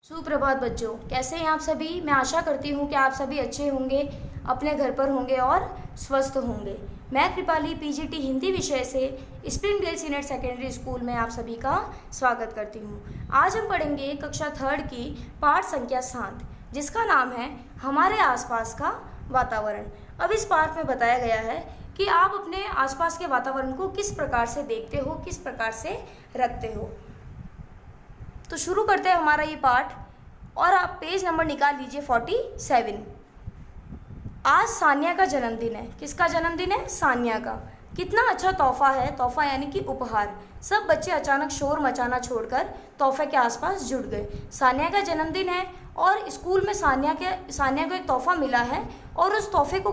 सुप्रभात बच्चों, कैसे हैं आप सभी। मैं आशा करती हूँ कि आप सभी अच्छे होंगे, अपने घर पर होंगे और स्वस्थ होंगे। मैं कृपाली पीजीटी हिंदी विषय से स्प्रिंगडेल सीनियर सेकेंडरी स्कूल में आप सभी का स्वागत करती हूँ। आज हम पढ़ेंगे कक्षा 3 की पाठ संख्या 7, जिसका नाम है हमारे आसपास का वातावरण। अब इस पाठ में बताया गया है कि आप अपने आसपास के वातावरण को किस प्रकार से देखते हो, किस प्रकार से रखते हो। तो शुरू करते हैं हमारा ये पाठ, और आप पेज नंबर निकाल लीजिए 47। आज सानिया का जन्मदिन है। किसका जन्मदिन है? सानिया का। कितना अच्छा तोहफा है, तोहफा यानी कि उपहार। सब बच्चे अचानक शोर मचाना छोड़कर तोहफे के आसपास जुट गए। सानिया का जन्मदिन है और स्कूल में सानिया को एक तोहफा मिला है, और उस तोहफे को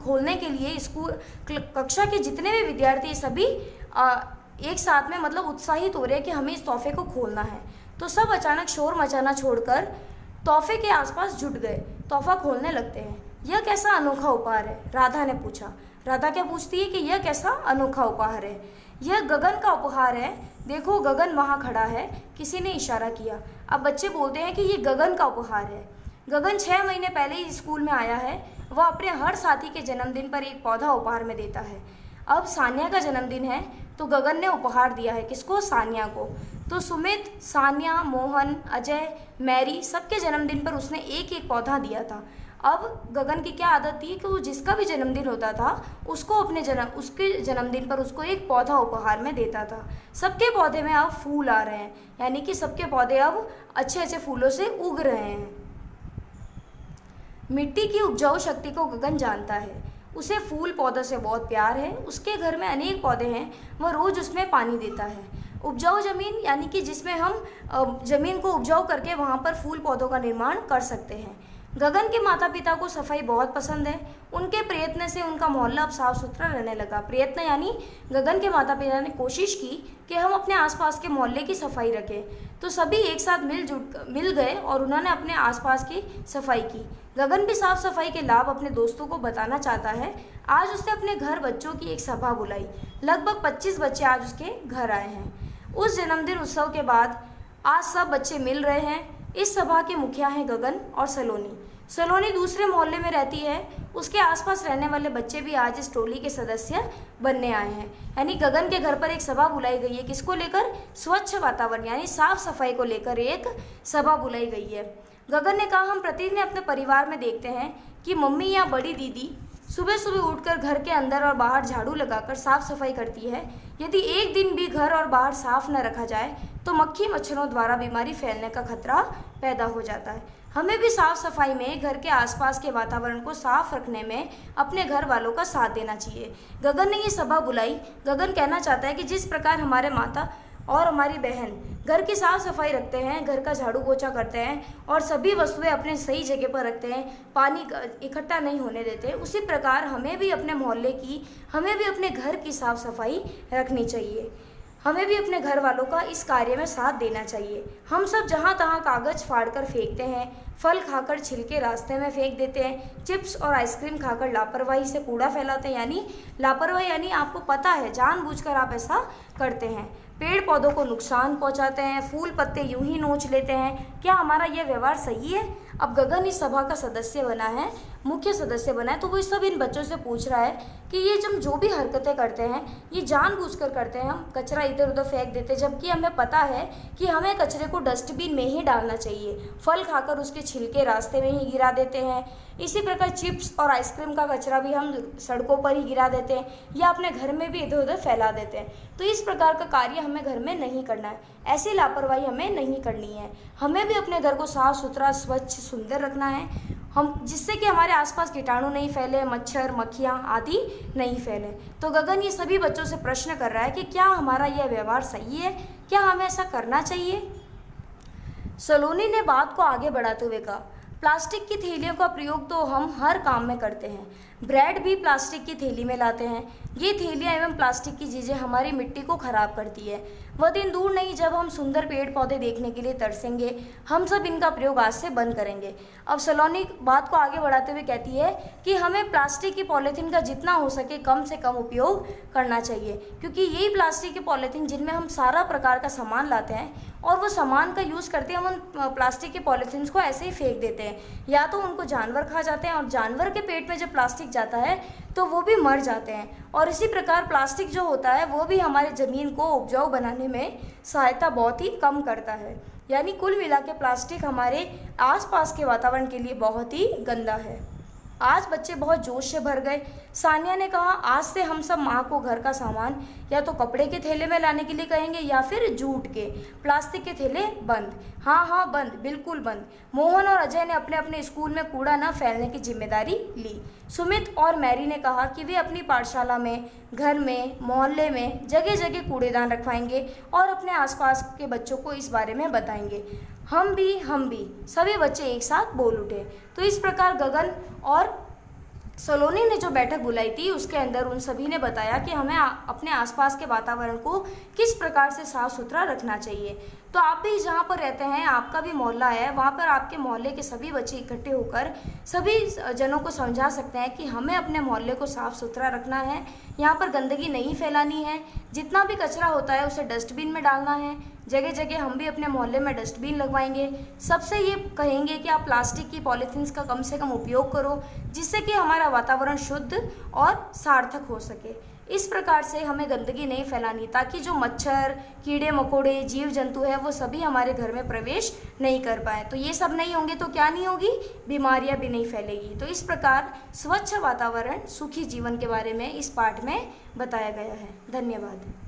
खोलने के लिए स्कूल कक्षा के जितने भी विद्यार्थी सभी एक साथ में उत्साहित हो रहे हैं कि हमें इस तोहफे को खोलना है। तो सब अचानक शोर मचाना छोड़कर तोहफे के आसपास जुट गए, तोहफा खोलने लगते हैं। यह कैसा अनोखा उपहार है? राधा ने पूछा। राधा क्या पूछती है कि यह कैसा अनोखा उपहार है? यह गगन का उपहार है। देखो, गगन वहाँ खड़ा है। किसी ने इशारा किया। अब बच्चे बोलते हैं कि यह गगन का उपहार है। गगन 6 महीने पहले ही स्कूल में आया है। वह अपने हर साथी के जन्मदिन पर एक पौधा उपहार में देता है। अब सानिया का जन्मदिन है तो गगन ने उपहार दिया है किसको? सानिया को। तो सुमित, सानिया, मोहन, अजय, मैरी सबके जन्मदिन पर उसने एक एक पौधा दिया था। अब गगन की क्या आदत थी कि वो जिसका भी जन्मदिन होता था उसको उसके जन्मदिन पर उसको एक पौधा उपहार में देता था। सबके पौधे में अब फूल आ रहे हैं, यानी कि सबके पौधे अब अच्छे अच्छे फूलों से उग रहे हैं। मिट्टी की उपजाऊ शक्ति को गगन जानता है। उसे फूल पौधों से बहुत प्यार है। उसके घर में अनेक पौधे हैं, वह रोज उसमें पानी देता है। उपजाऊ जमीन यानी कि जिसमें हम जमीन को उपजाऊ करके वहाँ पर फूल पौधों का निर्माण कर सकते हैं। गगन के माता पिता को सफाई बहुत पसंद है। उनके प्रयत्न से उनका मोहल्ला अब साफ सुथरा रहने लगा। प्रयत्न यानी गगन के माता पिता ने कोशिश की कि हम अपने आसपास के मोहल्ले की सफाई रखें। तो सभी एक साथ मिल गए और उन्होंने अपने आसपास की सफाई की। गगन भी साफ सफाई के लाभ अपने दोस्तों को बताना चाहता है। आज उसने अपने घर बच्चों की एक सभा बुलाई। लगभग 25 बच्चे आज उसके घर आए हैं। उस जन्मदिन उत्सव के बाद आज सब बच्चे मिल रहे हैं। इस सभा के मुखिया हैं गगन और सलोनी। सलोनी दूसरे मोहल्ले में रहती है। उसके आसपास रहने वाले बच्चे भी आज इस टोली के सदस्य बनने आए हैं। यानी गगन के घर पर एक सभा बुलाई गई है। किसको लेकर? स्वच्छ वातावरण यानी साफ सफाई को लेकर एक सभा बुलाई गई है। गगन ने कहा, हम प्रतिदिन अपने परिवार में देखते हैं कि मम्मी या बड़ी दीदी सुबह सुबह उठकर घर के अंदर और बाहर झाड़ू लगाकर साफ सफाई करती है। यदि एक दिन भी घर और बाहर साफ न रखा जाए तो मक्खी मच्छरों द्वारा बीमारी फैलने का खतरा पैदा हो जाता है। हमें भी साफ सफाई में, घर के आसपास के वातावरण को साफ रखने में अपने घर वालों का साथ देना चाहिए। गगन ने ये सभा बुलाई। गगन कहना चाहता है कि जिस प्रकार हमारे माता और हमारी बहन घर की साफ सफाई रखते हैं, घर का झाड़ू पोछा करते हैं और सभी वस्तुएं अपने सही जगह पर रखते हैं, पानी इकट्ठा नहीं होने देते, उसी प्रकार हमें भी अपने मोहल्ले की, हमें भी अपने घर की साफ सफाई रखनी चाहिए। हमें भी अपने घर वालों का इस कार्य में साथ देना चाहिए। हम सब जहाँ तहाँ कागज फाड़कर फेंकते हैं, फल खाकर छिलके रास्ते में फेंक देते हैं, चिप्स और आइसक्रीम खाकर लापरवाही से कूड़ा फैलाते हैं। यानी लापरवाही यानी आपको पता है जानबूझकर आप ऐसा करते हैं। पेड़ पौधों को नुकसान पहुंचाते हैं, फूल पत्ते यूं ही नोच लेते हैं। क्या हमारा यह व्यवहार सही है? अब गगन इस सभा का सदस्य बना है, मुख्य सदस्य बना है, तो वो सब इन बच्चों से पूछ रहा है कि ये जो भी हरकतें करते हैं ये जानबूझकर करते हैं। हम कचरा इधर उधर फेंक देते हैं, जबकि हमें पता है कि हमें कचरे को डस्टबिन में ही डालना चाहिए। फल खाकर उसके छिलके रास्ते में ही गिरा देते हैं। इसी प्रकार चिप्स और आइसक्रीम का कचरा भी हम सड़कों पर ही गिरा देते हैं या अपने घर में भी इधर उधर फैला देते हैं। तो इस प्रकार का कार्य हमें घर में नहीं करना है। ऐसी लापरवाही हमें नहीं करनी है। हमें भी अपने घर को साफ सुथरा, स्वच्छ, सुंदर रखना है, जिससे कि हमारे आसपास कीटाणु नहीं फैले, मच्छर मक्खियाँ आदि नहीं फैले। तो गगन ये सभी बच्चों से प्रश्न कर रहा है कि क्या हमारा यह व्यवहार सही है? क्या हमें ऐसा करना चाहिए? सलोनी ने बात को आगे बढ़ाते हुए कहा, प्लास्टिक की थैलियों का प्रयोग तो हम हर काम में करते हैं। ब्रेड भी प्लास्टिक की थैली में लाते हैं। ये थैलियाँ एवं प्लास्टिक की चीज़ें हमारी मिट्टी को खराब करती है। वह दिन दूर नहीं जब हम सुंदर पेड़ पौधे देखने के लिए तरसेंगे। हम सब इनका प्रयोग आज से बंद करेंगे। अब सलोनी बात को आगे बढ़ाते हुए कहती है कि हमें प्लास्टिक की पॉलीथीन का जितना हो सके कम से कम उपयोग करना चाहिए, क्योंकि यही प्लास्टिक की पॉलीथीन जिनमें हम सारा प्रकार का सामान लाते हैं और वो सामान का यूज़ करते हैं, हम उन प्लास्टिक के पॉलीथीन्स को ऐसे ही फेंक देते हैं। या तो उनको जानवर खा जाते हैं और जानवर के पेट में जब प्लास्टिक जाता है तो वो भी मर जाते हैं। और इसी प्रकार प्लास्टिक जो होता है वो भी हमारे ज़मीन को उपजाऊ बनाने में सहायता बहुत ही कम करता है। यानी कुल मिला के प्लास्टिक हमारे आसपास के वातावरण के लिए बहुत ही गंदा है। आज बच्चे बहुत जोश से भर गए। सानिया ने कहा, आज से हम सब माँ को घर का सामान या तो कपड़े के थैले में लाने के लिए कहेंगे या फिर जूट के। प्लास्टिक के थैले बंद। हाँ बंद, बिल्कुल बंद। मोहन और अजय ने अपने अपने स्कूल में कूड़ा न फैलने की जिम्मेदारी ली। सुमित और मैरी ने कहा कि वे अपनी पाठशाला में, घर में, मोहल्ले में जगह जगह कूड़ेदान रखवाएंगे और अपने आसपास के बच्चों को इस बारे में बताएंगे। हम भी, सभी बच्चे एक साथ बोल उठे। तो इस प्रकार गगन और सलोनी ने जो बैठक बुलाई थी उसके अंदर उन सभी ने बताया कि हमें अपने आसपास के वातावरण को किस प्रकार से साफ सुथरा रखना चाहिए। तो आप भी जहाँ पर रहते हैं, आपका भी मोहल्ला है, वहाँ पर आपके मोहल्ले के सभी बच्चे इकट्ठे होकर सभी जनों को समझा सकते हैं कि हमें अपने मोहल्ले को साफ सुथरा रखना है, यहाँ पर गंदगी नहीं फैलानी है, जितना भी कचरा होता है उसे डस्टबिन में डालना है। जगह जगह हम भी अपने मोहल्ले में डस्टबिन लगवाएंगे। सबसे ये कहेंगे कि आप प्लास्टिक की पॉलीथीन्स का कम से कम उपयोग करो, जिससे कि हमारा वातावरण शुद्ध और सार्थक हो सके। इस प्रकार से हमें गंदगी नहीं फैलानी, ताकि जो मच्छर, कीड़े मकोड़े, जीव जंतु है वो सभी हमारे घर में प्रवेश नहीं कर पाए। तो ये सब नहीं होंगे तो क्या नहीं होगी, बीमारियां भी नहीं फैलेगी। तो इस प्रकार स्वच्छ वातावरण सुखी जीवन के बारे में इस पाठ में बताया गया है। धन्यवाद।